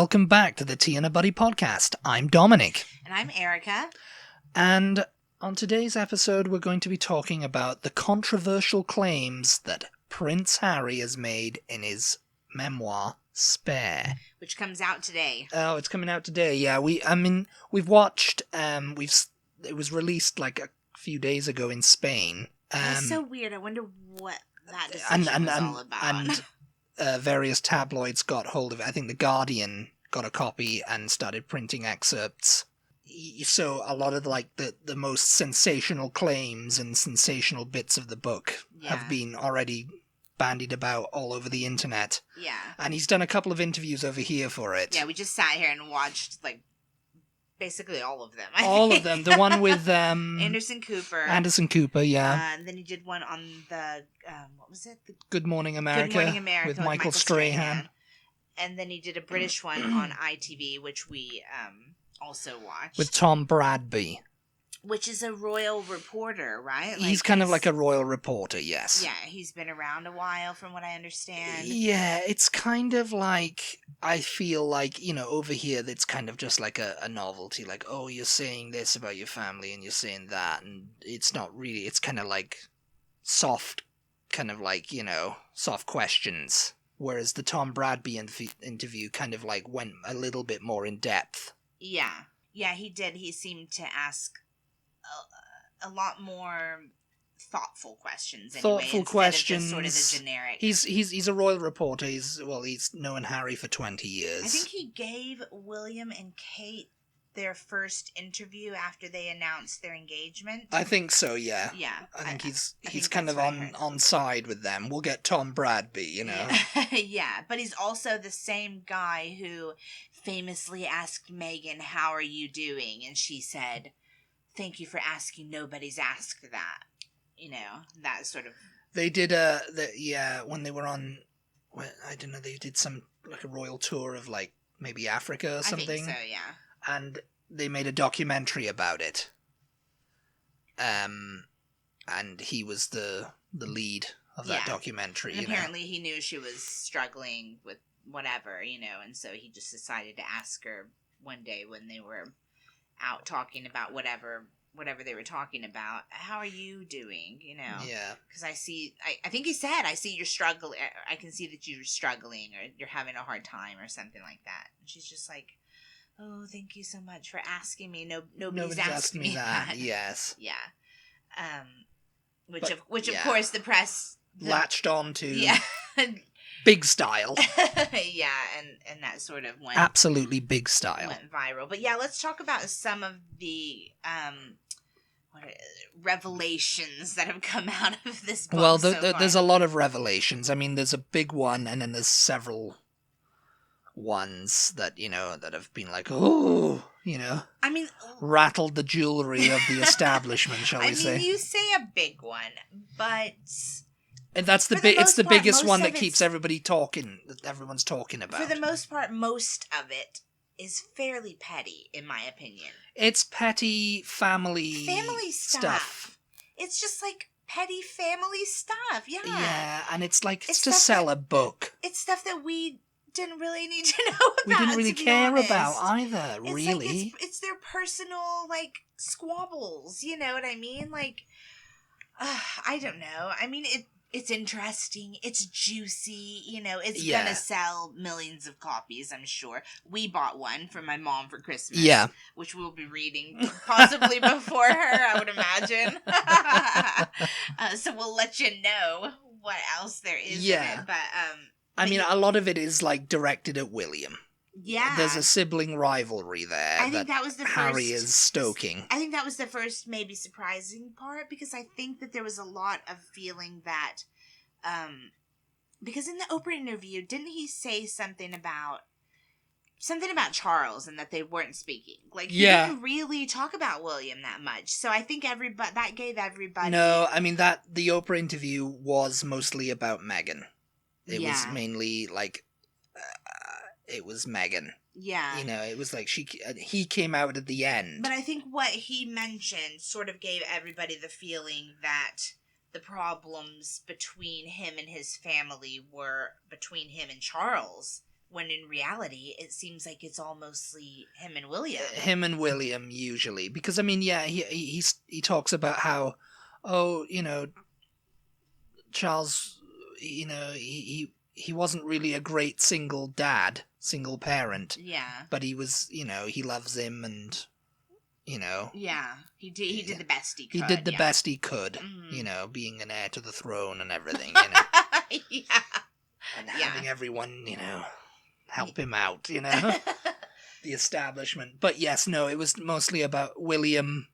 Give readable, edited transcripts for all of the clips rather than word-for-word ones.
welcome back to the Tea and a Butty podcast. I'm Dominic. And I'm Erica. And on today's episode, we're going to be talking about the controversial claims that Prince Harry has made in his memoir, Spare. Which comes out today. Oh, it's coming out today, yeah. We've watched, it was released like a few days ago in Spain. That's so weird. I wonder what that decision was all about. And various tabloids got hold of it. I think The Guardian got a copy and started printing excerpts. So a lot of the most sensational claims and sensational bits of the book have been already bandied about all over the internet. Yeah. And he's done a couple of interviews over here for it. Yeah, we just sat here and watched, basically all of them. All of them. The one with... Anderson Cooper, yeah. And then he did one on the... what was it? Good Morning America. Good Morning America with Michael Strahan. And then he did a British one on ITV, which we also watched. With Tom Bradby. Which is a royal reporter, right? He's kind of like a royal reporter, yes. Yeah, he's been around a while, from what I understand. Yeah, it's kind of like, I feel like, over here, it's kind of just like a novelty. Like, oh, you're saying this about your family, and you're saying that, and it's not really, it's kind of like soft, soft questions. Whereas the Tom Bradby interview kind of went a little bit more in depth. Yeah. Yeah, he did. He seemed to ask a lot more thoughtful questions. Thoughtful questions. Instead of just sort of the generic. He's a royal reporter. He's known Harry for 20 years. I think he gave William and Kate their first interview after they announced their engagement. I think so, yeah. Yeah. I think he's kind of on side with them. We'll get Tom Bradby, Yeah, but he's also the same guy who famously asked Meghan, "How are you doing?" And she said, "Thank you for asking. Nobody's asked that." That sort of... They did when they were on, I don't know, they did some, a royal tour of, maybe Africa or something. I think so, yeah. And they made a documentary about it. And he was the lead of that documentary. And apparently he knew she was struggling with whatever, and so he just decided to ask her one day when they were out talking about whatever they were talking about, "How are you doing?" Yeah. Because I think he said, "I see you're struggling. I can see that you're struggling, or you're having a hard time," or something like that. And she's just like, "Oh, thank you so much for asking me. Nobody's asked me that." Yes. Yeah. Which of course the press latched on to. Yeah. Big style. Yeah, and that sort of went... Absolutely big style. Went viral. But yeah, let's talk about some of the revelations that have come out of this book. Well, there's a lot of revelations. I mean, there's a big one, and then there's several ones that, that have been I mean... rattled the jewelry of the establishment, shall we say. I mean, you say a big one, but... And that's it's the biggest one that keeps everybody talking, that everyone's talking about. For the most part, most of it is fairly petty, in my opinion. It's petty family stuff. It's just petty family stuff, yeah. Yeah, and it's to sell a book. It's stuff that we didn't really need to know about. We didn't really care about either, really. It's their personal, squabbles, you know what I mean? I don't know. I mean, it's interesting. It's juicy. It's gonna sell millions of copies, I'm sure. We bought one for my mom for Christmas. Yeah. Which we'll be reading possibly before her, I would imagine. So we'll let you know what else there is in it. But, I mean, a lot of it is, directed at William. Yeah. There's a sibling rivalry there. I think that was the Harry is stoking. I think that was the first maybe surprising part, because I think that there was a lot of feeling that, because in the Oprah interview, didn't he say something about Charles and that they weren't speaking? He didn't really talk about William that much. So I think that gave everybody... No, I mean, the Oprah interview was mostly about Meghan. It was mainly, it was Meghan. Yeah. It was he came out at the end. But I think what he mentioned sort of gave everybody the feeling that the problems between him and his family were between him and Charles, when in reality, it seems like it's all mostly him and William. Him and William, usually. Because, I mean, yeah, he talks about how, oh, Charles, he wasn't really a great single parent. Yeah. But he was, he loves him and, Yeah, he did the best he could. He did the best he could, being an heir to the throne and everything, Yeah. And having everyone, help him out, the establishment. But yes, no, it was mostly about William,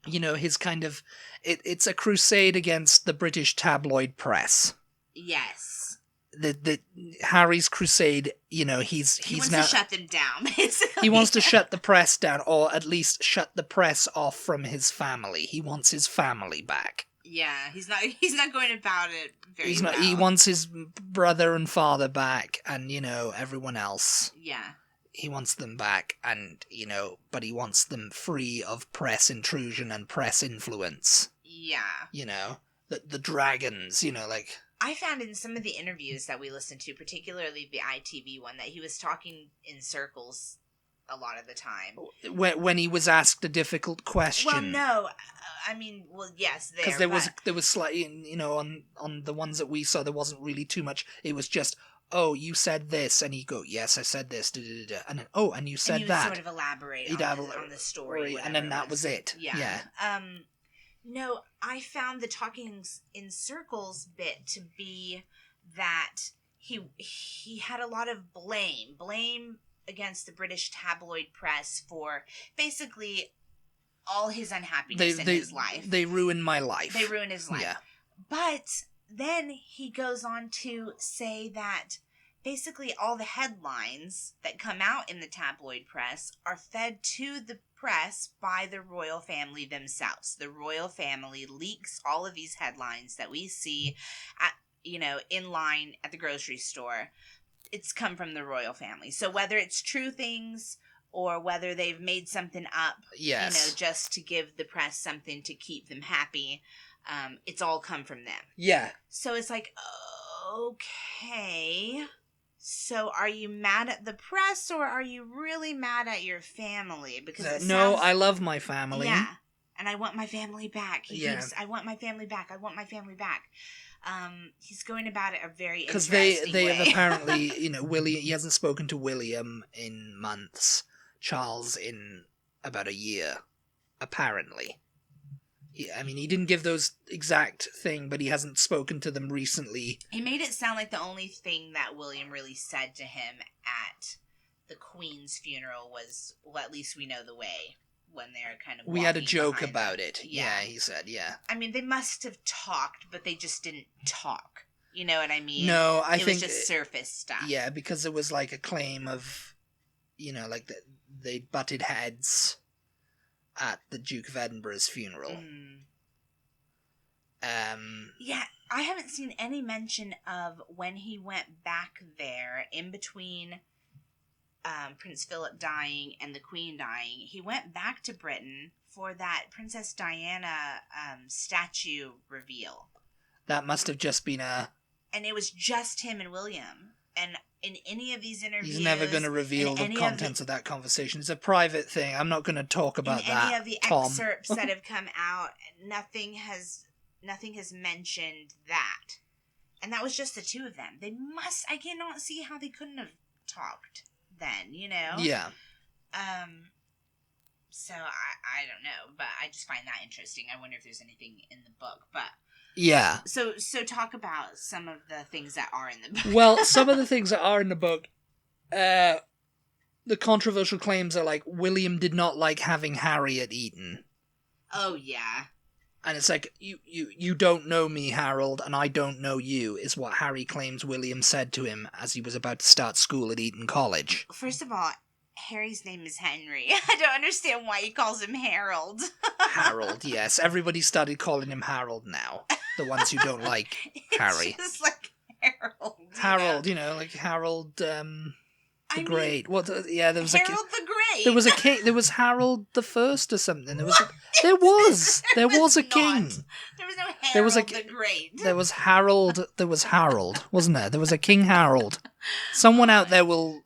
his kind of, it's a crusade against the British tabloid press. Yes. The Harry's crusade, he wants now, to shut them down, basically. He wants to shut the press down, or at least shut the press off from his family. He wants his family back. Yeah, he's not going about it very well. He wants his brother and father back, and everyone else. Yeah. He wants them back, and but he wants them free of press intrusion and press influence. Yeah. The dragons. I found in some of the interviews that we listened to, particularly the ITV one, that he was talking in circles a lot of the time. When he was asked a difficult question. Well, no. I mean, yes, because there was slightly, on the ones that we saw, there wasn't really too much. It was just, oh, you said this, and he'd go, yes, I said this, and then, oh, and you said and that. Sort of elaborate on the story, and then that was it. Yeah. No, I found the talking in circles bit to be that he had a lot of blame against the British tabloid press for basically all his unhappiness in his life. They ruined my life. They ruined his life. Yeah. But then he goes on to say that basically all the headlines that come out in the tabloid press are fed to the press by the royal family themselves. The royal family leaks all of these headlines that we see at, in line at the grocery store. It's come from the royal family. So whether it's true things or whether they've made something up, yes, just to give the press something to keep them happy, it's all come from them. Yeah. So it's like, okay, so are you mad at the press or are you really mad at your family? Because I love my family. Yeah, and I want my family back. I want my family back. I want my family back. He's going about it a very interesting way. Because they have apparently, William, he hasn't spoken to William in months, Charles in about a year, apparently. I mean, he didn't give those exact thing, but he hasn't spoken to them recently. He made it sound like the only thing that William really said to him at the Queen's funeral was, well, at least we know the way. When they're kind of we had a joke about it. Yeah, he said, yeah. I mean, they must have talked, but they just didn't talk. You know what I mean? No, I think... It was just surface stuff. Yeah, because it was like a claim of, like they butted heads at the Duke of Edinburgh's funeral. Yeah, I haven't seen any mention of when he went back there in between... Prince Philip dying and the Queen dying. He went back to Britain for that Princess Diana statue reveal. That must have just been And it was just him and William. And in any of these interviews... He's never going to reveal the contents of that conversation. It's a private thing. I'm not going to talk about that, any of the excerpts that have come out, nothing has mentioned that. And that was just the two of them. I cannot see how they couldn't have talked then, Yeah. So I don't know, but I just find that interesting. I wonder if there's anything in the book, but yeah. So talk about some of the things that are in the book. Well, some of the things that are in the book, the controversial claims are like William did not like having Harry at Eton. Oh yeah. And it's like, you don't know me, Harold, and I don't know you, is what Harry claims William said to him as he was about to start school at Eton College. First of all, Harry's name is Henry. I don't understand why he calls him Harold. Harold, yes. Everybody started calling him Harold now. The ones who don't like Harry. It's just like Harold. Harold, like Harold, the Great. What? Yeah, there was Harold the Great. There was a king. There was Harold the First or something. There was a king. There was no Harold the Great. There was Harold. There was Harold, wasn't there? There was a King Harold. Someone out there will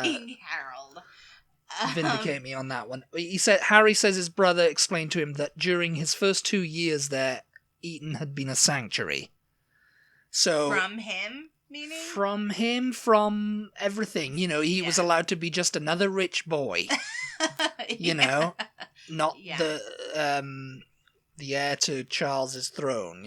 King Harold. vindicate me on that one. Harry says his brother explained to him that during his first 2 years there, Eton had been a sanctuary. So from him, meaning? From him, from everything. He was allowed to be just another rich boy. Not the heir to Charles's throne,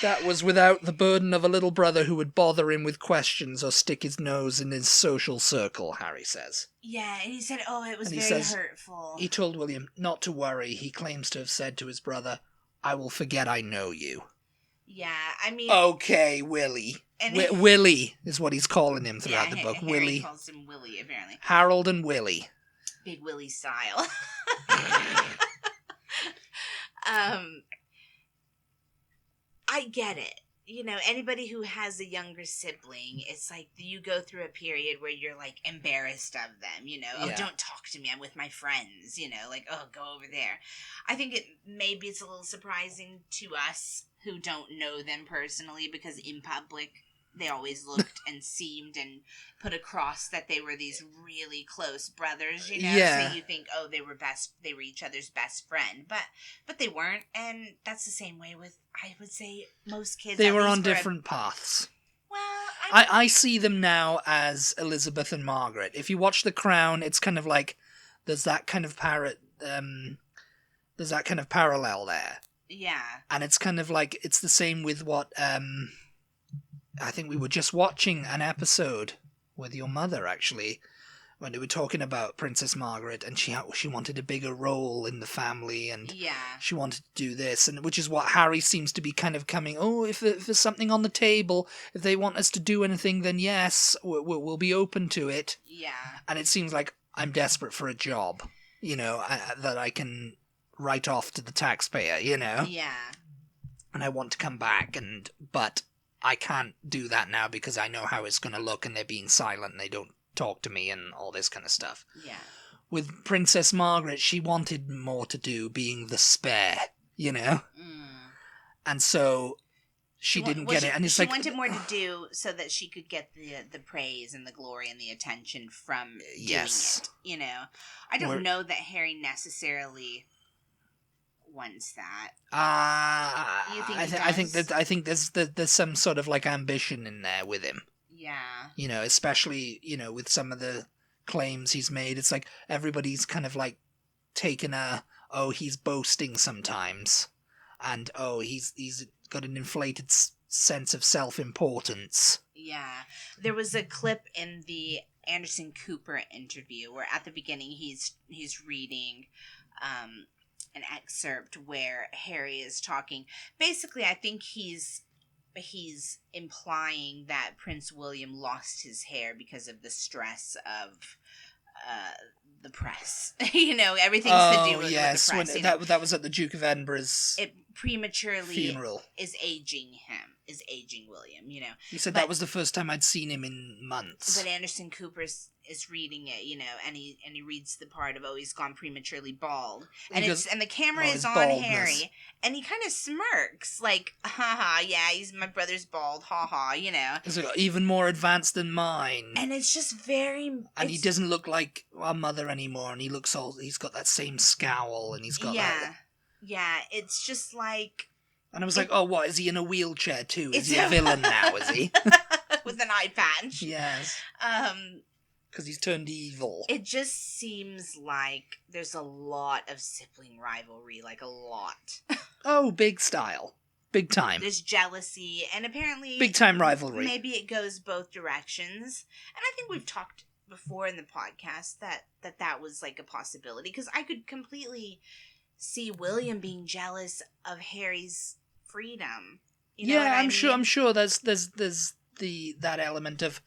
That was without the burden of a little brother who would bother him with questions or stick his nose in his social circle, Harry says. Yeah, and he said, it was very hurtful. He told William not to worry. He claims to have said to his brother, I will forget I know you. Yeah, I mean... Okay, Willie. Willie is what he's calling him throughout the book. Harry Willie. calls him Willie, apparently. Harold and Willie. Big Willie style. I get it. Anybody who has a younger sibling, it's like you go through a period where you're, like, embarrassed of them, Oh, don't talk to me, I'm with my friends, go over there. I think maybe it's a little surprising to us who don't know them personally, because in public they always looked and seemed and put across that they were these really close brothers, Yeah. So you think, they were each other's best friend, but they weren't, and that's the same way with, I would say, most kids. They were on different paths. Well, I see them now as Elizabeth and Margaret. If you watch The Crown, it's kind of like there's that kind of parallel there. Yeah. And it's kind of like it's the same with what I think we were just watching an episode with your mother, actually, when they were talking about Princess Margaret, and she wanted a bigger role in the family, and she wanted to do this, and which is what Harry seems to be kind of coming, if there's something on the table, if they want us to do anything, then yes, we'll be open to it. Yeah. And it seems like I'm desperate for a job, that I can write off to the taxpayer, Yeah. And I want to come back, but I can't do that now because I know how it's going to look, and they're being silent and they don't talk to me and all this kind of stuff. Yeah. With Princess Margaret, she wanted more to do, being the spare, And so she didn't get it. And she wanted more to do so that she could get the praise and the glory and the attention from doing it. I don't know that Harry necessarily wants that. You think I think there's some sort of like ambition in there with him. Yeah. Especially, with some of the claims he's made. It's like everybody's kind of like taken he's boasting sometimes. And, he's got an inflated sense of self-importance. Yeah. There was a clip in the Anderson Cooper interview where at the beginning he's reading an excerpt where Harry is talking. Basically, I think he's implying that Prince William lost his hair because of the stress of the press. Everything's to do with the press. That was at the Duke of Edinburgh's it prematurely funeral. Is aging William, He said that was the first time I'd seen him in months. But Anderson Cooper is reading it, and he reads the part of he's gone prematurely bald, and the camera is on baldness. Harry, and he kind of smirks like, haha, yeah, he's my brother's bald, haha, It's even more advanced than mine, and it's just very, and he doesn't look like our mother anymore, and he's got that same scowl, and he's got that. Yeah, it's just like... And I was like, what, is he in a wheelchair too? Is he a villain now, is he? With an eye patch. Yes. Because he's turned evil. It just seems like there's a lot of sibling rivalry, like a lot. Big style. Big time. There's jealousy, and apparently... Big time rivalry. Maybe it goes both directions. And I think we've talked before in the podcast that was like a possibility, because I could completely... see William being jealous of Harry's freedom. I'm sure there's that element of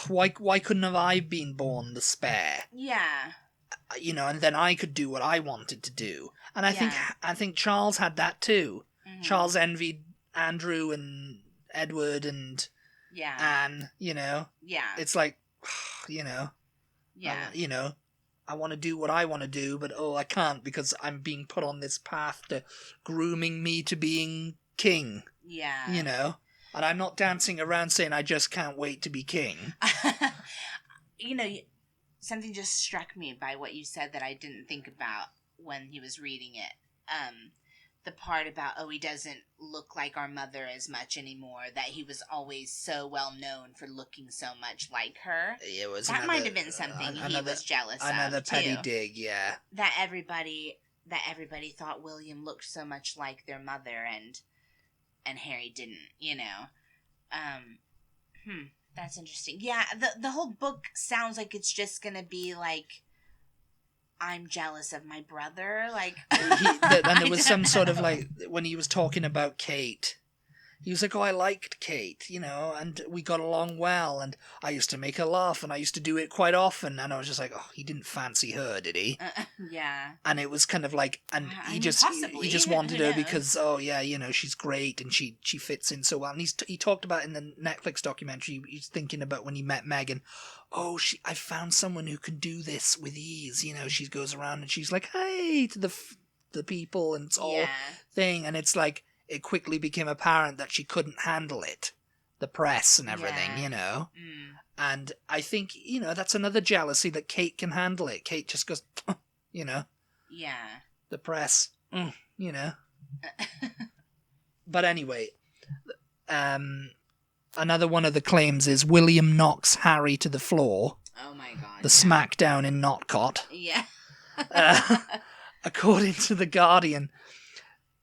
why couldn't have I been born the spare? Yeah. And then I could do what I wanted to do. And I think Charles had that too. Mm-hmm. Charles envied Andrew and Edward and Anne, Yeah. It's like, Yeah. I want to do what I want to do, but I can't because I'm being put on this path to grooming me to being king. Yeah. And I'm not dancing around saying I just can't wait to be king. You know, something just struck me by what you said that I didn't think about when he was reading it. The part about, he doesn't look like our mother as much anymore, that he was always so well known for looking so much like her. It was that might have been something he was jealous of, another petty too. dig, yeah. That everybody thought William looked so much like their mother, and Harry didn't, That's interesting. Yeah, the whole book sounds like it's just gonna be like, I'm jealous of my brother, like... and there was some sort of, like, when he was talking about Kate, he was like, I liked Kate, and we got along well, and I used to make her laugh, and I used to do it quite often, and I was just like, he didn't fancy her, did he? Yeah. And it was kind of like, and he just wanted her because, she's great, and she fits in so well, and he talked about in the Netflix documentary, he's thinking about when he met Meghan, I found someone who can do this with ease, she goes around and she's like, hey, to the people, and it's all thing, and it's like, it quickly became apparent that she couldn't handle it, the press and everything, and I think, that's another jealousy, that Kate can handle it. Kate just goes, yeah, the press, but anyway, another one of the claims is William knocks Harry to the floor. Oh my god. The smackdown in Notcott. Yeah. According to The Guardian,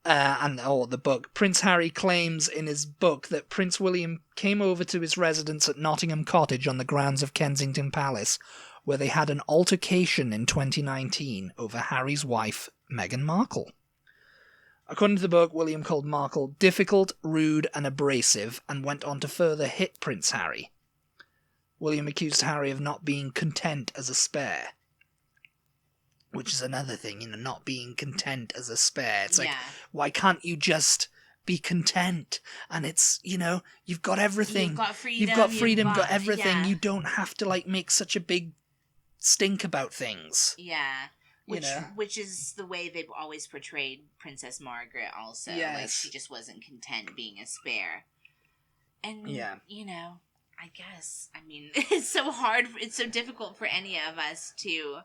the book, Prince Harry claims in his book that Prince William came over to his residence at Nottingham Cottage on the grounds of Kensington Palace, where they had an altercation in 2019 over Harry's wife, Meghan Markle. According to the book, William called Markle difficult, rude, and abrasive, and went on to further hit Prince Harry. William accused Harry of not being content as a spare. Which is another thing, not being content as a spare. It's like, why can't you just be content? And it's, you've got everything. You've got freedom, got everything. Yeah. You don't have to, make such a big stink about things. Yeah. Which is the way they've always portrayed Princess Margaret also. Yes. Like, she just wasn't content being a spare. And, I guess, it's so hard, it's so difficult for any of us to...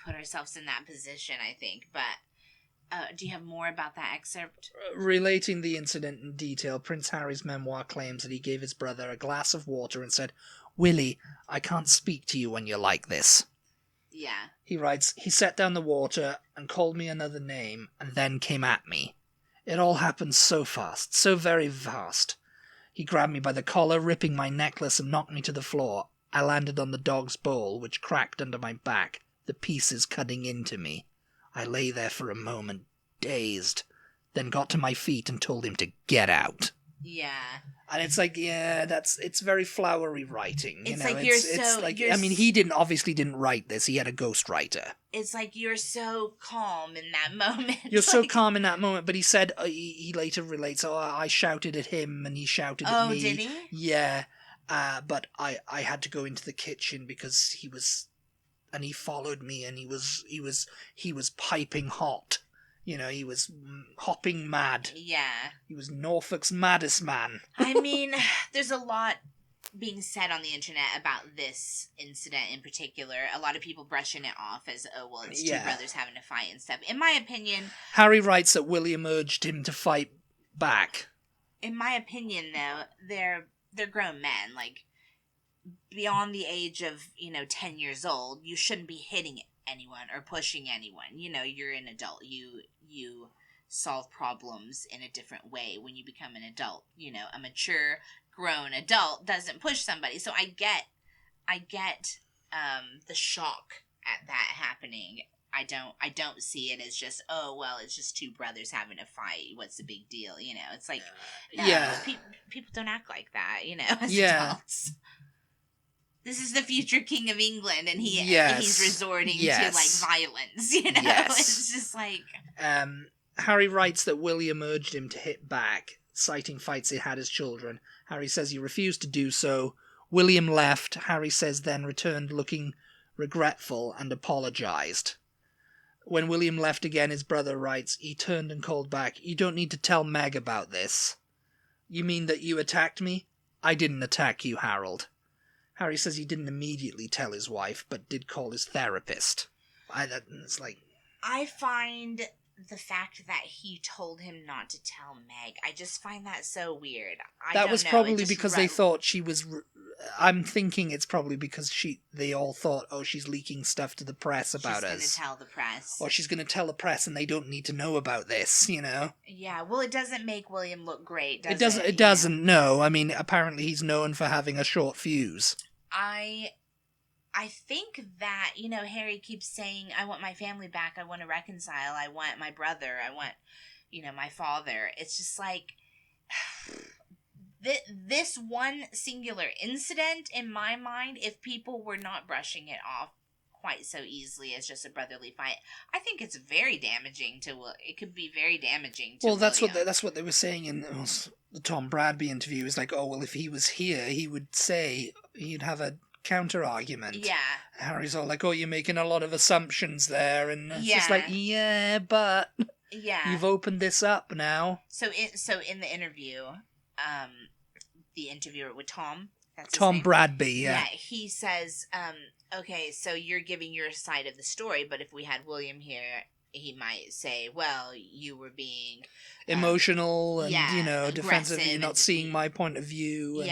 put ourselves in that position, I think. But do you have more about that excerpt? Relating the incident in detail, Prince Harry's memoir claims that he gave his brother a glass of water and said, Willie, I can't speak to you when you're like this. Yeah. He writes, he set down the water and called me another name and then came at me. It all happened so fast, so very fast. He grabbed me by the collar, ripping my necklace, and knocked me to the floor. I landed on the dog's bowl, which cracked under my back, the pieces cutting into me. I lay there for a moment, dazed, then got to my feet and told him to get out. Yeah. And it's like, it's very flowery writing. It's he obviously didn't write this. He had a ghostwriter. It's like you're so calm in that moment. You're so calm in that moment. But he said, he later relates, I shouted at him and he shouted at me. Oh, did he? Yeah. But I had to go into the kitchen because he followed me and he was piping hot. He was hopping mad. Yeah. He was Norfolk's maddest man. There's a lot being said on the internet about this incident in particular. A lot of people brushing it off as, it's two brothers having to fight and stuff. In my opinion... Harry writes that William urged him to fight back. In my opinion, though, they're grown men. Like, beyond the age of, 10 years old, you shouldn't be hitting anyone or pushing anyone. You're an adult. You solve problems in a different way when you become an adult. A mature, grown adult doesn't push somebody. So I get the shock at that happening. I don't see it as just, it's just two brothers having a fight. What's the big deal? It's like, people don't act like that, as adults. This is the future king of England, and he's resorting to, violence, Yes. It's just like... Harry writes that William urged him to hit back, citing fights he had as children. Harry says he refused to do so. William left. Harry says then returned looking regretful and apologized. When William left again, his brother writes, he turned and called back, "You don't need to tell Meg about this." You mean that you attacked me? I didn't attack you, Harold. Harry says he didn't immediately tell his wife, but did call his therapist. It's like... I find the fact that he told him not to tell Meg, I just find that so weird. That was probably because they thought she was... I'm thinking it's probably because they all thought, oh, she's leaking stuff to the press about us. She's going to tell the press. Or she's going to tell the press and they don't need to know about this, you know? Yeah, well, it doesn't make William look great, does it? It doesn't, no. I mean, apparently he's known for having a short fuse. I think that, Harry keeps saying, I want my family back, I want to reconcile, I want my brother, I want, my father. It's just like, this one singular incident, in my mind, if people were not brushing it off quite so easily as just a brotherly fight, I think it's very damaging it could be very damaging to that's William. that's what they were saying in the Tom Bradby interview. Is like, oh, well, if he was here, he would say, he'd have a counter argument. Yeah. Harry's all like, oh, you're making a lot of assumptions there, and it's just like, yeah, but you've opened this up now. So in the interview, the interviewer with Tom, that's Tom Bradby, yeah, he says, okay, so you're giving your side of the story, but if we had William here, he might say, well, you were being emotional and defensive, you're not seeing my point of view.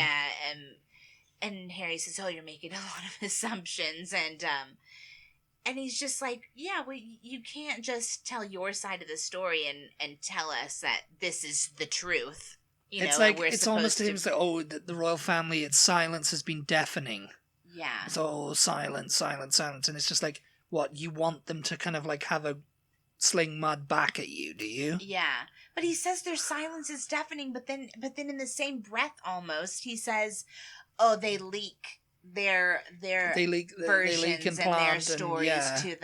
And Harry says, oh, you're making a lot of assumptions. And he's just like, yeah, well, you can't just tell your side of the story and tell us that this is the truth. It's like, it's almost to him like, oh, the royal family, its silence has been deafening. Yeah. So silence. And it's just like, what, you want them to kind of like have a sling mud back at you, do you? Yeah. But he says their silence is deafening, but then in the same breath almost, he says, oh, they leak their versions and their stories to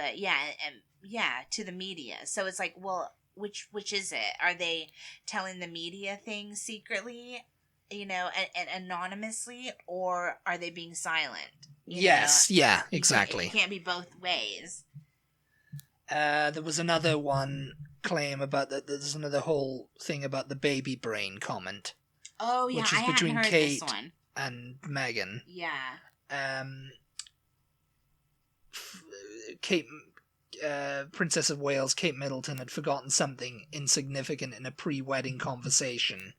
the media. So it's like, well, which is it? Are they telling the media things secretly, and anonymously, or are they being silent? Yes, yeah, exactly. It can't be both ways. There was another one claim about that. There's another whole thing about the baby brain comment. Oh yeah, which is I between haven't heard Kate this one. And Meghan. Yeah. Kate, Princess of Wales, Kate Middleton had forgotten something insignificant in a pre-wedding conversation,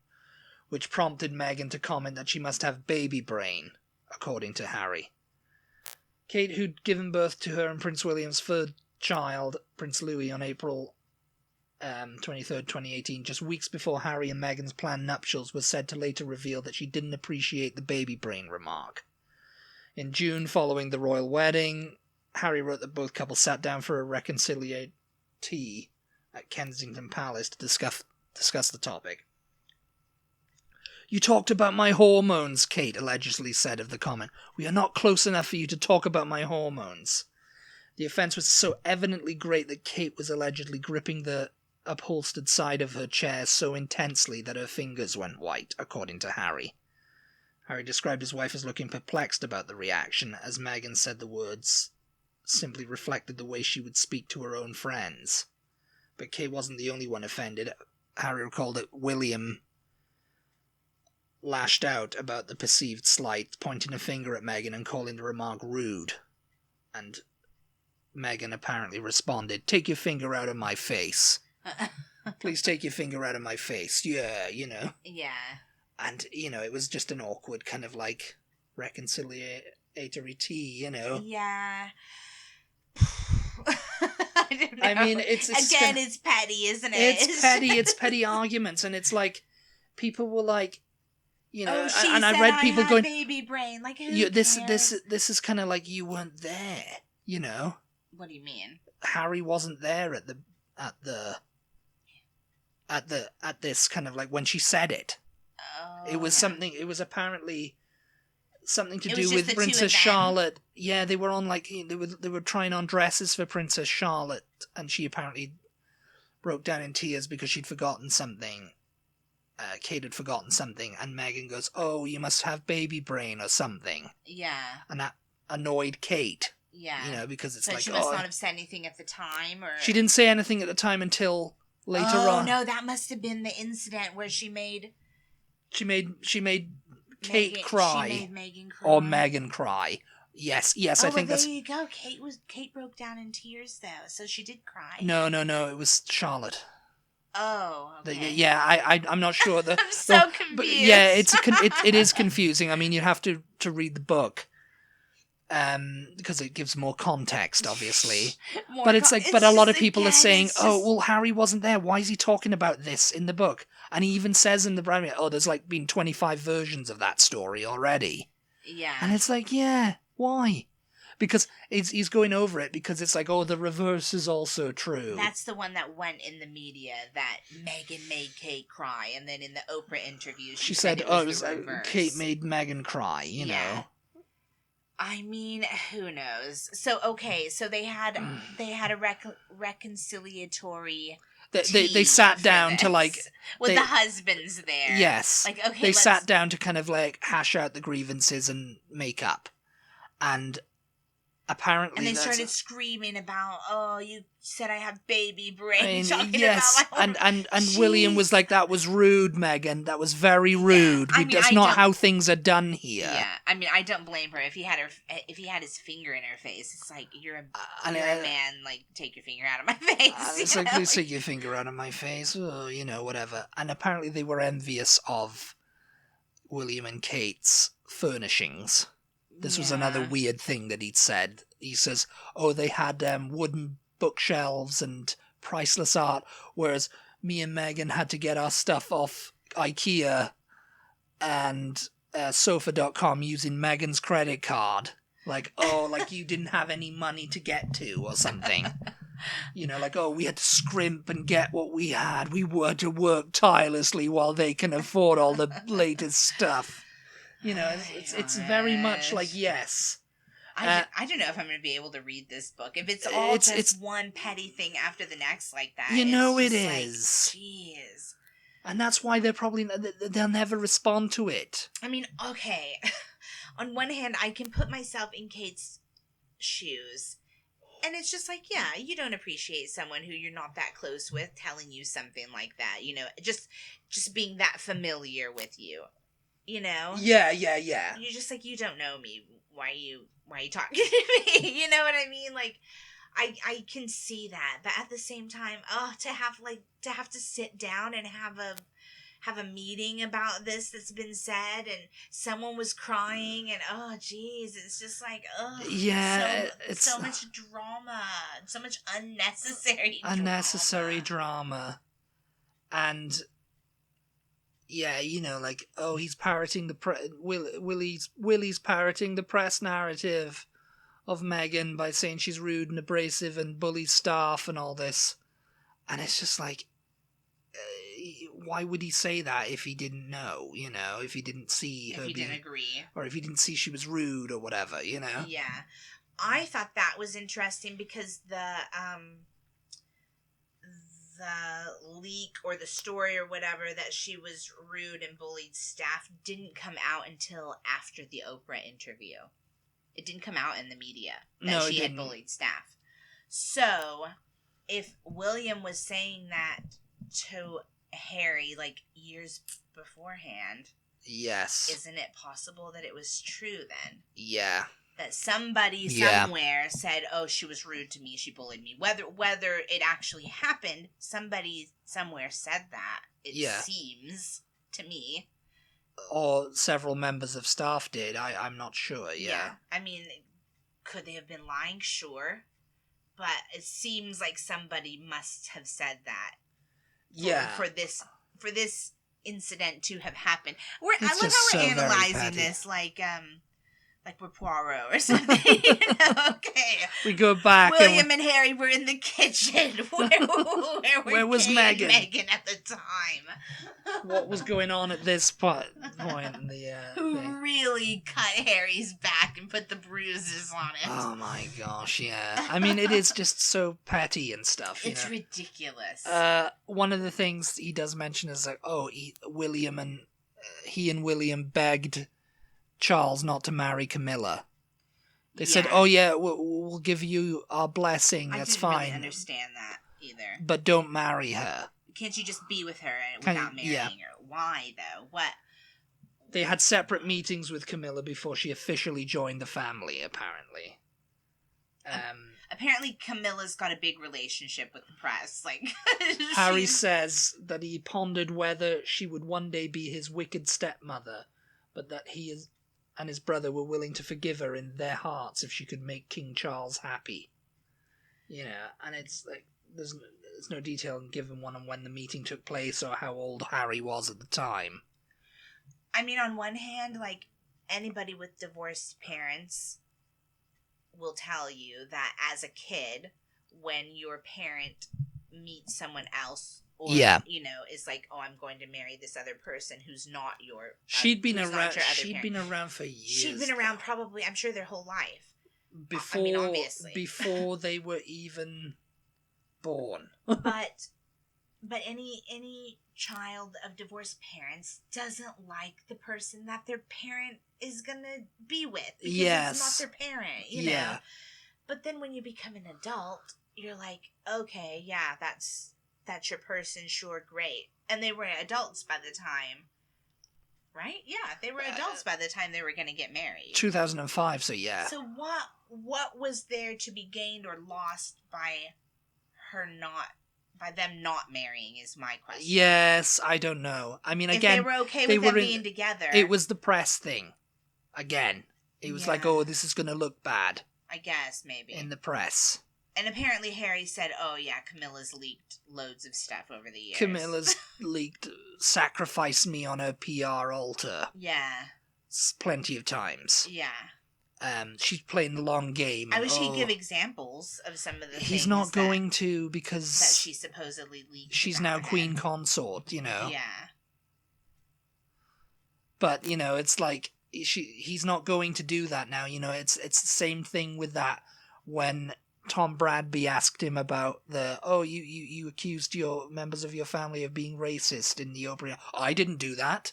which prompted Meghan to comment that she must have baby brain, according to Harry. Kate, who'd given birth to her and Prince William's third child, Prince Louis, on April 23rd, 2018, just weeks before Harry and Meghan's planned nuptials, was said to later reveal that she didn't appreciate the baby brain remark. In June, following the royal wedding, Harry wrote that both couples sat down for a reconciliatory tea at Kensington Palace to discuss the topic. You talked about my hormones, Kate allegedly said of the comment. We are not close enough for you to talk about my hormones. The offence was so evidently great that Kate was allegedly gripping the upholstered side of her chair so intensely that her fingers went white, according to Harry. Harry described his wife as looking perplexed about the reaction, as Meghan said the words simply reflected the way she would speak to her own friends. But Kate wasn't the only one offended. Harry recalled that William lashed out about the perceived slight, pointing a finger at Meghan and calling the remark rude. And Meghan apparently responded, "Take your finger out of my face. Please take your finger out of my face." Yeah, Yeah. And, it was just an awkward kind of like reconciliatory tea, Yeah. I don't know. I mean, it's petty, isn't it? It's petty. It's petty arguments, and it's like people were like, oh, she and said I read people going, "Baby brain." Like, this is kind of like you weren't there, What do you mean? Harry wasn't there at this kind of like when she said it. Oh, it was something. It was apparently something to do with the Princess Charlotte. Yeah, they were on they were trying on dresses for Princess Charlotte, and she apparently broke down in tears because she'd forgotten something. Kate had forgotten something, and Meghan goes, "Oh, you must have baby brain or something." Yeah. And that annoyed Kate. Yeah. Because it's so like, she must not have said anything at the time, or she didn't say anything at the time until later on. Oh no, that must have been the incident where she made She made Kate cry. She made Meghan cry. Or Meghan cry. Yes, I think that's... there you go. Kate broke down in tears, though, so she did cry. No, it was Charlotte. Oh, okay. Yeah, I'm not sure. I'm so confused. But yeah, it is confusing. I mean, you have to read the book. Because it gives more context, obviously. But but a lot of people are saying, oh, well, Harry wasn't there. Why is he talking about this in the book? And he even says in the Brownie, oh, there's like been 25 versions of that story already. Yeah. And it's like, yeah, why? Because he's going over it because it's like, oh, the reverse is also true. That's the one that went in the media, that Meghan made Kate cry. And then in the Oprah interview, she said it was the reverse. Kate made Meghan cry, you know. I mean, who knows? So they had a reconciliatory. They sat down to like with the husbands there. Yes, like okay, they sat down to kind of like hash out the grievances and make up, and apparently, and they started screaming about, oh, you said I have baby brain. Yes, and William was like, that was rude, Meghan. That was very rude. That's not how things are done here. Yeah, I mean, I don't blame her. If he had his finger in her face, it's like, you're a man. Like, take your finger out of my face. It's like, please take your finger out of my face. Oh, whatever. And apparently, they were envious of William and Kate's furnishings. This was another weird thing that he'd said. He says, oh, they had wooden bookshelves and priceless art, whereas me and Meghan had to get our stuff off IKEA and sofa.com using Meghan's credit card. Like, oh, like you didn't have any money to get to or something. Like, oh, we had to scrimp and get what we had. We were to work tirelessly while they can afford all the latest stuff. It's very much like, yes. I don't know if I'm going to be able to read this book. If it's all just one petty thing after the next like that. It is. Like, jeez. And that's why they'll never respond to it. I mean, okay. On one hand, I can put myself in Kate's shoes. And it's just like, yeah, you don't appreciate someone who you're not that close with telling you something like that. Just being that familiar with you. Yeah. You're just like, you don't know me. Why are you talking to me? You know what I mean? Like, I can see that, but at the same time, to have to sit down and have a meeting about this that's been said, and someone was crying, and oh geez, it's just like, it's so much drama, so much unnecessary drama, and. Yeah, like, oh, he's parroting Willie's parroting the press narrative of Meghan by saying she's rude and abrasive and bullies staff and all this. And it's just like, why would he say that if he didn't know, if he didn't see her didn't agree. Or if he didn't see she was rude or whatever, Yeah. I thought that was interesting because the leak or the story or whatever that she was rude and bullied staff didn't come out until after the Oprah interview. It didn't come out in the media that she had bullied staff. So, if William was saying that to Harry like years beforehand, yes, isn't it possible that it was true then? Yeah. That somebody somewhere said, oh, she was rude to me, she bullied me. Whether it actually happened, somebody somewhere said that, it seems to me. Or several members of staff did. I'm not sure, yeah. I mean, could they have been lying? Sure. But it seems like somebody must have said that. For this incident to have happened. I love how we're analyzing this like we're Poirot or something. Okay. We go back. William and Harry were in the kitchen. Where was Meghan? Meghan at the time. What was going on at this point in the Who thing? really cut Harry's back and put the bruises on it? Oh my gosh, yeah. I mean, it is just so petty and stuff. It's ridiculous. One of the things he does mention is like, he and William begged Charles not to marry Camilla. They said, "Oh yeah, we'll give you our blessing. That's fine." I didn't really understand that either. But don't marry her. Can't you just be with her without marrying her? Why though? What? They had separate meetings with Camilla before she officially joined the family, apparently. Apparently Camilla's got a big relationship with the press. Like, Harry says that he pondered whether she would one day be his wicked stepmother, but that he and his brother were willing to forgive her in their hearts if she could make King Charles happy. You know, and it's like, there's no detail given on when the meeting took place or how old Harry was at the time. I mean, on one hand, like, anybody with divorced parents will tell you that as a kid, when your parent meets someone else, or, you know, is like, oh, I'm going to marry this other person who's not your she'd been around for years. She'd been around probably, I'm sure, their whole life. Obviously. Before they were even born. But any child of divorced parents doesn't like the person that their parent is gonna be with, because it's not their parent, you know. But then when you become an adult, you're like, okay, yeah, that's your person, sure, great. And they were adults by the time, right? Yeah, they were adults by the time they were gonna get married. 2005, so yeah. So what was there to be gained or lost by them not marrying is my question. Yes, I don't know. I mean, again, if they were okay with them being together. It was the press thing. Again, it was like, oh, this is going to look bad. I guess, maybe. In the press. And apparently Harry said, oh yeah, Camilla's leaked loads of stuff over the years. Camilla's leaked, sacrificed me on her PR altar. Yeah. Plenty of times. Yeah. She's playing the long game. I wish he'd give examples of some of the things. He's not going to, because that she supposedly leaked. She's now queen consort, you know. Yeah. But, you know, it's like he's not going to do that now, you know. It's the same thing with that when Tom Bradby asked him about you accused your members of your family of being racist in the Opera. I didn't do that.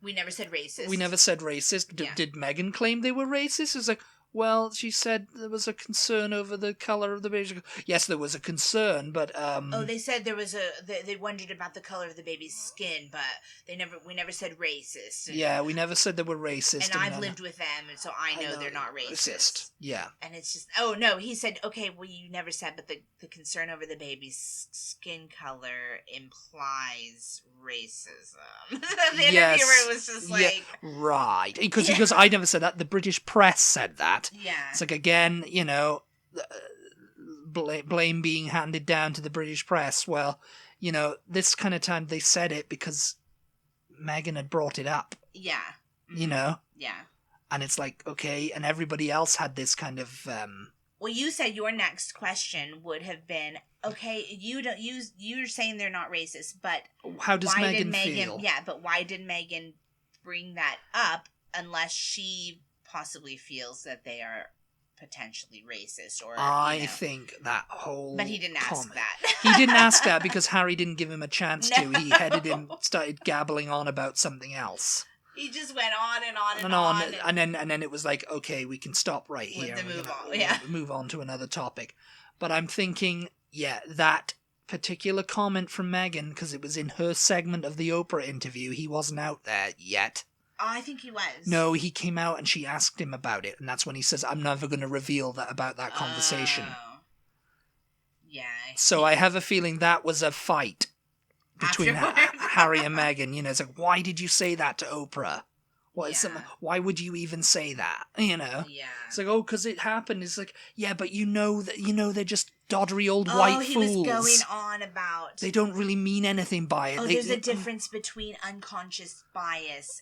We never said racist. Yeah. Did Meghan claim they were racist? It's like, well, she said there was a concern over the colour of the baby. Yes, there was a concern, but they said there was they wondered about the colour of the baby's skin, but we never said racist. Yeah, we never said they were racist. And I've lived with them, and so I know they're not racist. Yeah. And it's just, oh no, he said, okay, well, you never said, but the concern over the baby's skin colour implies racism. The interviewer was just like, right, because I never said that. The British press said that. Yeah. It's like, again, you know, blame being handed down to the British press. Well, you know, this kind of time they said it because Meghan had brought it up. Yeah. Mm-hmm. You know? Yeah. And it's like, okay, and everybody else had this kind of... Well, you said your next question would have been, okay, you're saying they're not racist, but... How does Meghan feel? Yeah, but why did Meghan bring that up unless she possibly feels that they are potentially racist, or I think that whole but he didn't ask that. He didn't ask that because Harry didn't give him a chance to. He headed in, started gabbling on about something else. He just went on and on. And then it was like, okay, we can stop right here. Move on to another topic. But I'm thinking, yeah, that particular comment from Meghan, because it was in her segment of the Oprah interview, he wasn't out there yet. Oh, I think he was. No, he came out and she asked him about it, and that's when he says, I'm never going to reveal that about that conversation. Yeah. So I have a feeling that was a fight between Harry and Meghan. You know, it's like, why did you say that to Oprah? Why would you even say that? You know? Yeah. It's like, oh, because it happened. It's like, yeah, but they're just doddery old white fools. He was going on about... They don't really mean anything by it. There's a difference between unconscious bias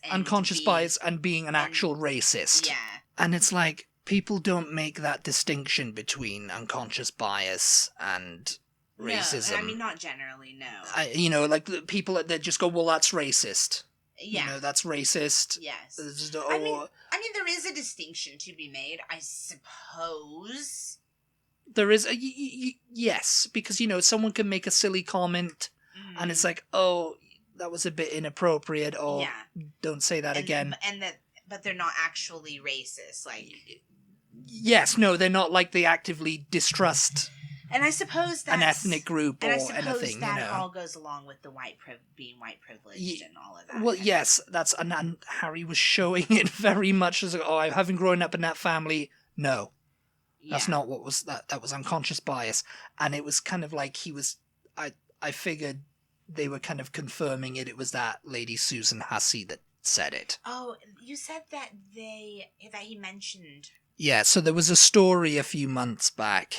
and being an actual racist. Yeah. And it's like, people don't make that distinction between unconscious bias and racism. No, I mean, not generally, no. Like, the people that just go, well, that's racist. Yeah. You know, that's racist. Yes. I mean, there is a distinction to be made, I suppose. There is yes, because, you know, someone can make a silly comment and it's like, oh, that was a bit inappropriate, or don't say that again. But they're not actually racist, like... Yes, no, they're not like they actively distrust And I suppose that's... an ethnic group or anything, that all goes along with the being white privileged and all of that. Well, yes, and Harry was showing it very much as, having grown up in that family, no. That's not what was... That was unconscious bias. And it was kind of like he was... I figured they were kind of confirming it. It was that lady Susan Hussey that said it. Oh, you said that he mentioned... Yeah, so there was a story a few months back.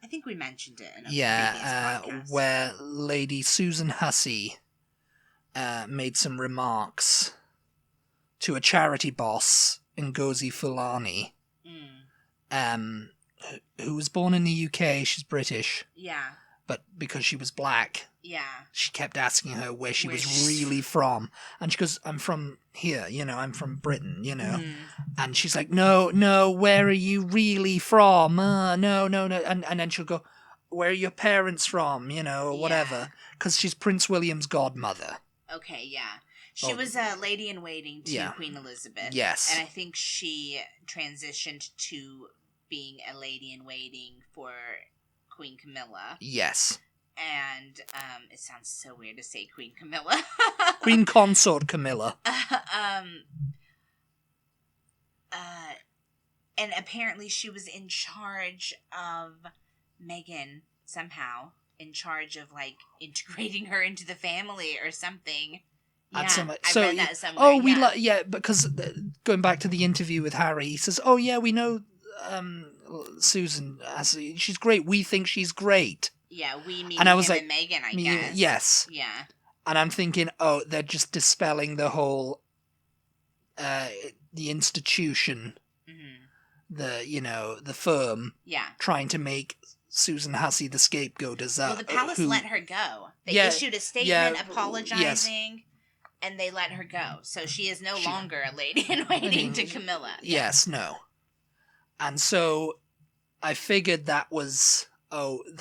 I think we mentioned it in a previous podcast. Where lady Susan Hussey made some remarks to a charity boss, Ngozi Fulani, who was born in the UK. She's British. Yeah. But because she was black, she kept asking her where she was really from. And she goes, I'm from here, I'm from Britain, And she's like, no, where are you really from? No. And then she'll go, where are your parents from, or whatever. Because she's Prince William's godmother. Okay, yeah. She was a lady-in-waiting to Queen Elizabeth. Yes. And I think she transitioned to being a lady-in-waiting for Queen Camilla. Yes. And it sounds so weird to say Queen Camilla. Queen Consort Camilla. And apparently she was in charge of Meghan somehow. In charge of, integrating her into the family or something. Yeah, I read that somewhere. Because going back to the interview with Harry, he says, oh, yeah, we know... Susan, she's great. We think she's great. Yeah, we mean him and Meghan, I guess. Yes. Yeah. And I'm thinking, they're just dispelling the whole, the institution, the firm, trying to make Susan Hussey the scapegoat as well, the palace let her go. They issued a statement apologizing, and they let her go. So she is no longer a lady-in-waiting to Camilla. Yes, no. And so I figured that was,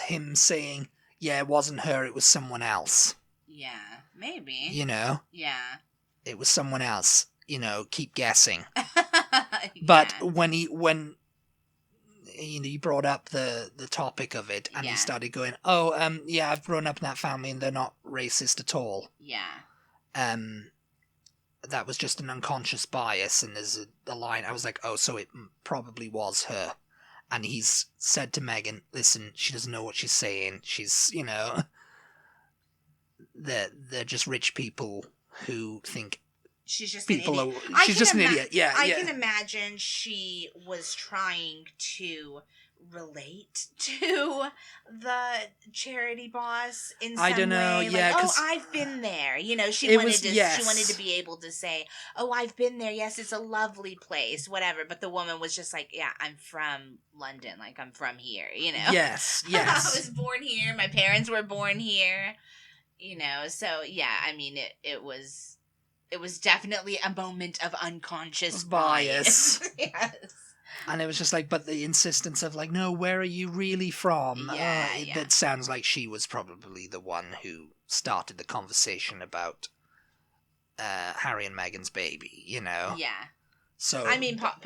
him saying, it wasn't her, it was someone else. Yeah, maybe. Yeah. It was someone else, keep guessing. But when he brought up the topic of it, and he started going, I've grown up in that family and they're not racist at all. Yeah. That was just an unconscious bias, and there's a line, I was like, so it probably was her. And he's said to Meghan, listen, she doesn't know what she's saying. She's, they're just rich people who think she's just people an idiot. She's just an idiot, yeah. I can imagine she was trying to relate to the charity boss in some way. I don't know, I've been there. She wanted to be able to say, I've been there. Yes, it's a lovely place, whatever. But the woman was just like, I'm from London. I'm from here, Yes. I was born here. My parents were born here, So, it was definitely a moment of unconscious bias. Yes. And it was just but the insistence of no, where are you really from? That sounds like she was probably the one who started the conversation about Harry and Meghan's baby, Yeah. So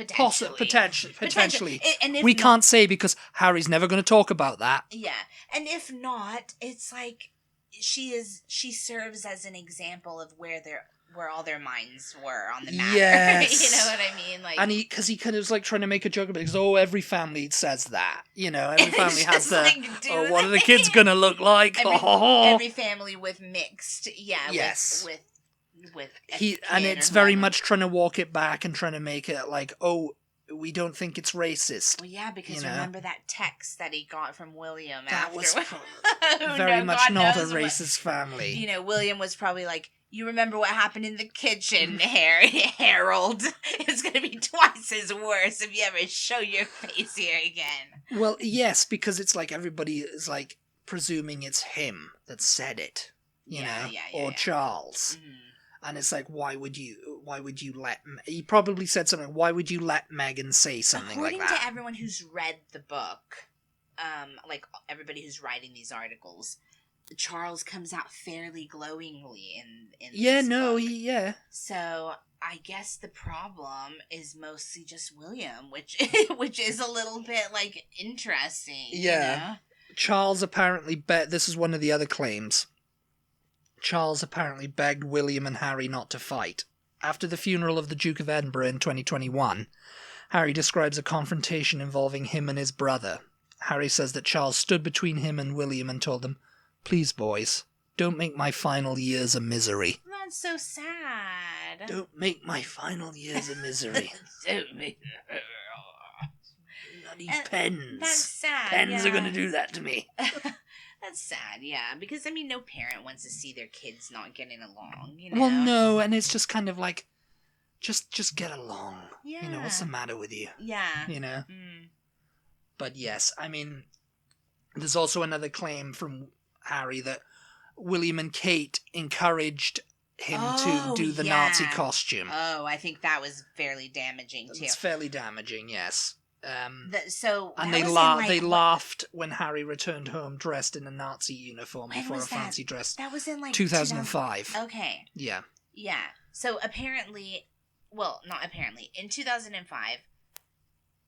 potentially. And if we can't say because Harry's never going to talk about that. Yeah. And if not, it's she serves as an example of where all their minds were on the matter. Yes. You know what I mean? And because he kind of was trying to make a joke about it, because, every family says that. Every family has what are the kids going to look like? Every family with mixed, yes. with and it's very much trying to walk it back and trying to make it we don't think it's racist. Well, yeah, because remember that text that he got from William that after. Was very much not a racist family. William was probably like, you remember what happened in the kitchen, Harold? It's going to be twice as worse if you ever show your face here again. Well, yes, because it's everybody is presuming it's him that said it, or Charles. Mm. And it's why would you let... He probably said something, why would you let Meghan say something like that? According to everyone who's read the book, everybody who's writing these articles, Charles comes out fairly glowingly in this book. So I guess the problem is mostly just William, which is a little bit interesting. Yeah. Charles apparently this is one of the other claims. Charles apparently begged William and Harry not to fight. After the funeral of the Duke of Edinburgh in 2021, Harry describes a confrontation involving him and his brother. Harry says that Charles stood between him and William and told them, "Please, boys, don't make my final years a misery." That's so sad. Don't make my final years a misery. Don't make... Bloody pens. That's sad. Pens are going to do that to me. That's sad, yeah. Because, I mean, no parent wants to see their kids not getting along, you know? Well, no, and it's just kind of like, just get along. Yeah. You know, what's the matter with you? Yeah. You know? Mm. But yes, I mean, there's also another claim from Harry that William and Kate encouraged him to do the Nazi costume. Oh, I think that was fairly damaging, too. It's fairly damaging, yes. And they laughed when Harry returned home dressed in a Nazi uniform before a fancy dress. That was in 2005. Okay. Yeah. Yeah. So apparently, well, not apparently, in 2005,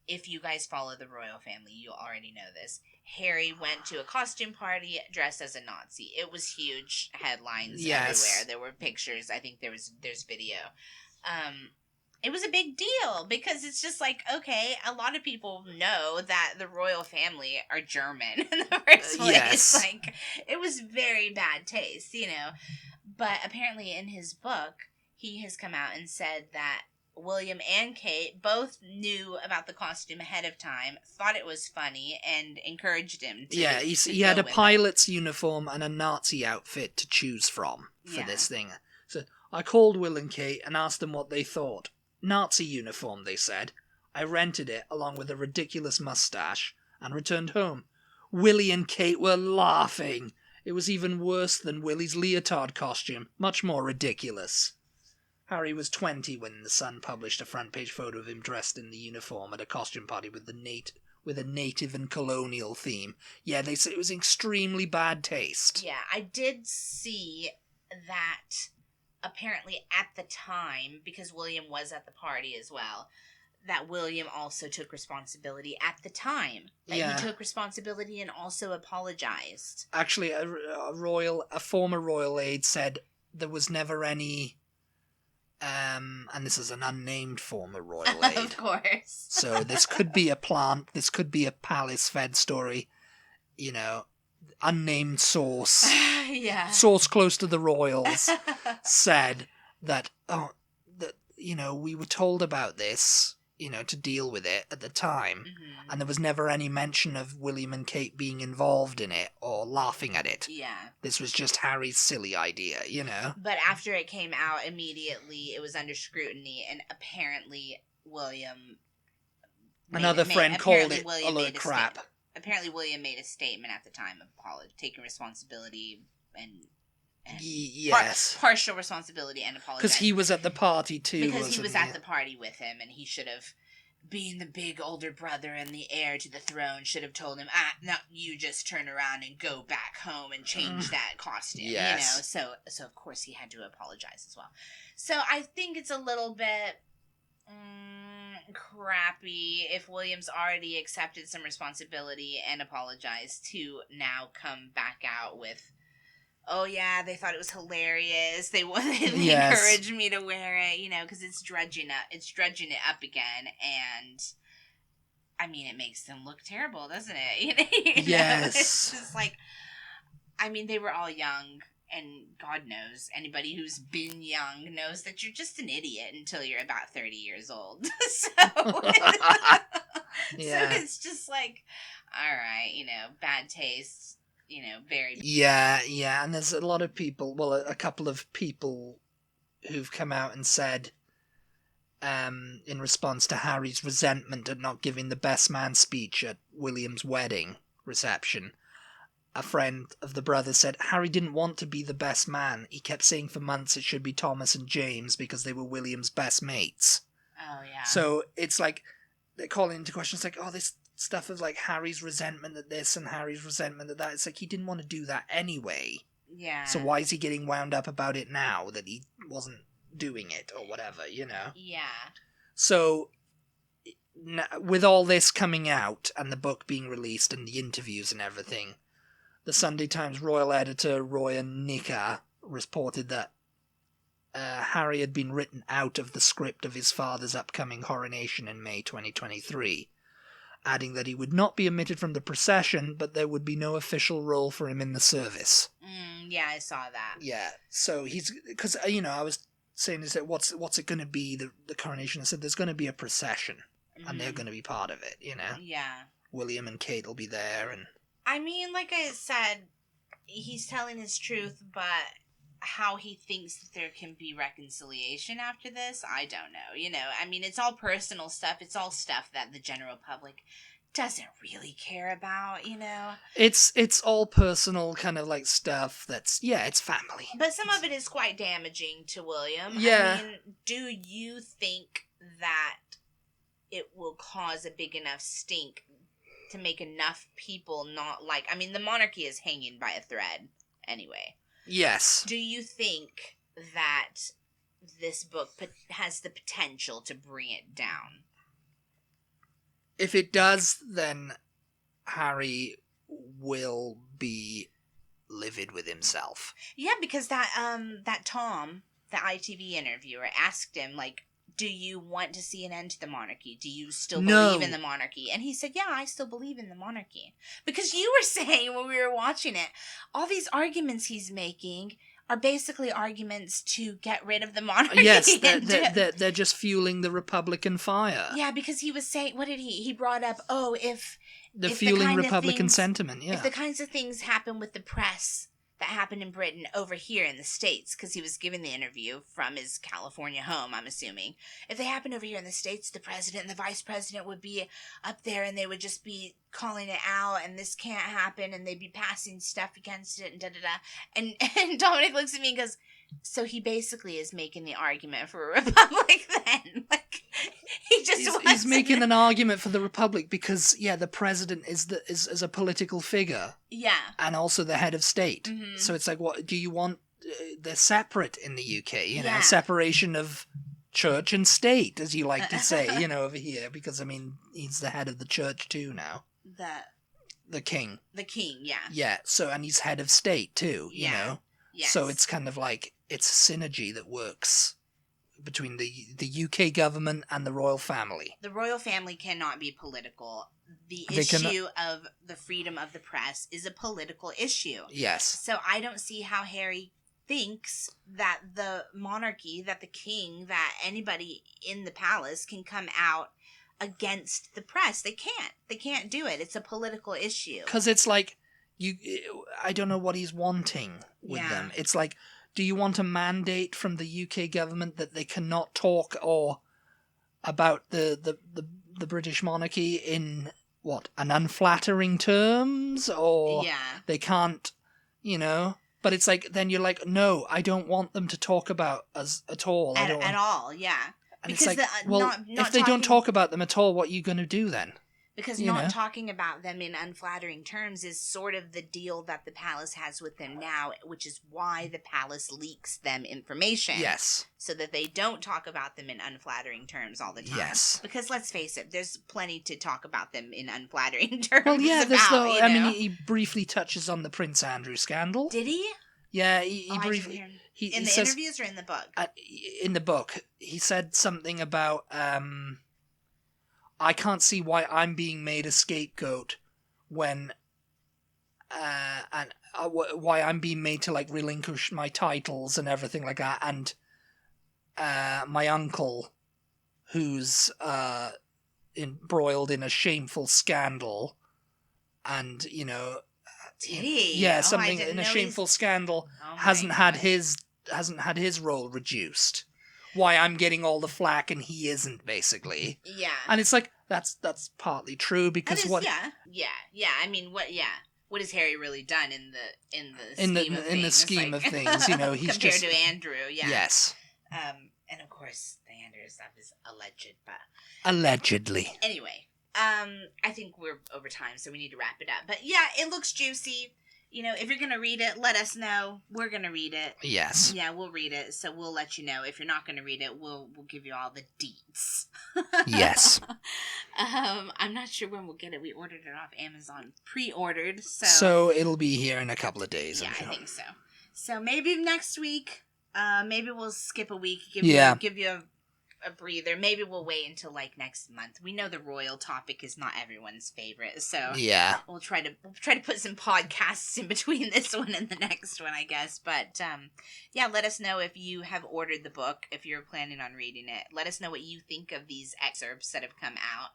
if you guys follow the royal family, you already know this. Harry went to a costume party dressed as a Nazi. It was huge, headlines everywhere. There were pictures. I think there's video. It was a big deal because it's just like, okay, a lot of people know that the royal family are German in the first place. Yes. Like, it was very bad taste, you know. But apparently in his book, he has come out and said that William and Kate both knew about the costume ahead of time, thought it was funny, and encouraged him to he had a pilot's uniform and a Nazi outfit to choose from for this thing. So I called Will and Kate and asked them what they thought. Nazi uniform, they said. I rented it along with a ridiculous mustache and returned home. Willie and Kate were laughing. It was even worse than Willie's leotard costume, much more ridiculous. Harry was 20 when The Sun published a front-page photo of him dressed in the uniform at a costume party with a native and colonial theme. Yeah, they said it was extremely bad taste. Yeah, I did see that apparently at the time, because William was at the party as well, that William also took responsibility at the time. That he took responsibility and also apologized. Actually, a former royal aide said there was never any... and this is an unnamed former royal aide. Of course. So this could be a plant, this could be a palace-fed story, you know, unnamed source. Yeah. Source close to the royals said that, we were told about this, to deal with it at the time, and there was never any mention of William and Kate being involved in it or laughing at it. Yeah. This was just Harry's silly idea, But after it came out, immediately it was under scrutiny, and apparently William... Another friend called it a load of crap. Apparently William made a statement at the time of taking responsibility and yes, partial responsibility and apologizing. Because he was at the party too. Because he was at the party with him, and he should have, being the big older brother and the heir to the throne, should have told him, no, you just turn around and go back home and change that costume. Yes. So of course he had to apologize as well. So I think it's a little bit crappy if William's already accepted some responsibility and apologized to now come back out with, oh yeah, they thought it was hilarious. They encouraged me to wear it, because it's dredging it up again, and I mean, it makes them look terrible, doesn't it? Yes. It's just like, I mean, they were all young. And God knows, anybody who's been young knows that you're just an idiot until you're about 30 years old. So it's just like, all right, bad taste, very... Yeah, and there's a lot of people, a couple of people who've come out and said, in response to Harry's resentment at not giving the best man speech at William's wedding reception, a friend of the brother said, Harry didn't want to be the best man. He kept saying for months it should be Thomas and James because they were William's best mates. Oh, yeah. So it's like, they're calling into question, it's like, this stuff of like Harry's resentment at this and Harry's resentment at that. It's like, he didn't want to do that anyway. Yeah. So why is he getting wound up about it now that he wasn't doing it or whatever, Yeah. So with all this coming out and the book being released and the interviews and everything, the Sunday Times royal editor Roy Nika reported that Harry had been written out of the script of his father's upcoming coronation in May 2023, adding that he would not be omitted from the procession, but there would be no official role for him in the service. Yeah, I saw that. Yeah, so he's... Because, I was saying, is that what's it going to be, the coronation? I said, there's going to be a procession, and they're going to be part of it, Yeah. William and Kate will be there, and... I mean, like I said, he's telling his truth, but how he thinks that there can be reconciliation after this, I don't know. I mean, it's all personal stuff. It's all stuff that the general public doesn't really care about, It's all personal kind of like stuff that's, it's family. But some of it is quite damaging to William. Yeah. I mean, do you think that it will cause a big enough stink to make enough people not like... I mean, the monarchy is hanging by a thread anyway. Yes. Do you think that this book has the potential to bring it down? If it does, then Harry will be livid with himself. Yeah, because that Tom, the ITV interviewer, asked him, like, do you want to see an end to the monarchy? Do you still believe in the monarchy? And he said, yeah, I still believe in the monarchy. Because you were saying when we were watching it, all these arguments he's making are basically arguments to get rid of the monarchy. Yes, they're just fueling the Republican fire. Yeah, because he was saying, what did he brought up, if fueling Republican sentiment, yeah. If the kinds of things happen with the press that happened in Britain over here in the States, because he was giving the interview from his California home, I'm assuming. If they happened over here in the States, the president and the vice president would be up there and they would just be calling it out and this can't happen and they'd be passing stuff against it and da-da-da. And Dominic looks at me and goes, so he basically is making the argument for a republic then. Like, he's making an argument for the republic because, the president is a political figure. Yeah. And also the head of state. Mm-hmm. So it's like, what do you want? They're separate in the UK, separation of church and state, as you like to say, over here, because, I mean, he's the head of the church too now. The king. The king, yeah. Yeah, so, and he's head of state too, you know. Yes. So it's kind of like, it's synergy that works between the UK government and the royal family. The royal family cannot be political. The issue of the freedom of the press is a political issue. Yes. So I don't see how Harry thinks that the monarchy, that the king, that anybody in the palace can come out against the press. They can't. They can't do it. It's a political issue. Because it's like, I don't know what he's wanting with them. It's like, do you want a mandate from the UK government that they cannot talk about the British monarchy in an unflattering terms, or they can't, But it's like, then you're like, no, I don't want them to talk about us at all. At all, yeah. And because it's like, if they don't talk about them at all, what are you going to do then? Because not talking about them in unflattering terms is sort of the deal that the palace has with them now, which is why the palace leaks them information. Yes. So that they don't talk about them in unflattering terms all the time. Yes. Because let's face it, there's plenty to talk about them in unflattering terms. Well, yeah, I mean, he briefly touches on the Prince Andrew scandal. Did he? Yeah, he briefly... In the interviews or in the book? In the book. He said something about... I can't see why I'm being made a scapegoat when, why I'm being made to like relinquish my titles and everything like that, and my uncle, who's embroiled in a shameful scandal, and did he? Something in a shameful scandal hasn't had his role reduced. Why I'm getting all the flack and he isn't, basically. Yeah. And it's like, that's partly true because Yeah. I mean, what has Harry really done in the scheme of things? He's compared just... to Andrew, yeah. Yes. And of course, the Andrew stuff is alleged, but... Allegedly. Anyway, I think we're over time, so we need to wrap it up. But yeah, it looks juicy. if you're going to read it, let us know. We're going to read it. Yes. Yeah, we'll read it. So we'll let you know. If you're not going to read it, we'll give you all the deets. Yes. I'm not sure when we'll get it. We ordered it off Amazon, pre-ordered. So it'll be here in a couple of days. Yeah, I'm sure. I think so. So maybe next week. Maybe we'll skip a week. Give you a breather. Maybe we'll wait until like next month. We know the royal topic is not everyone's favorite, so yeah, we'll try to put some podcasts in between this one and the next one, I guess. But yeah, let us know if you have ordered the book, if you're planning on reading it. Let us know what you think of these excerpts that have come out.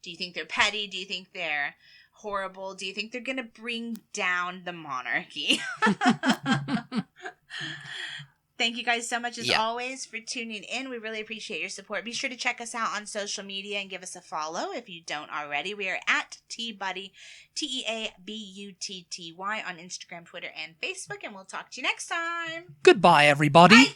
Do you think they're petty? Do you think they're horrible? Do you think they're gonna bring down the monarchy? Thank you guys so much, as always, for tuning in. We really appreciate your support. Be sure to check us out on social media and give us a follow if you don't already. We are at TButty, TEABUTTY on Instagram, Twitter, and Facebook, and we'll talk to you next time. Goodbye, everybody. Bye.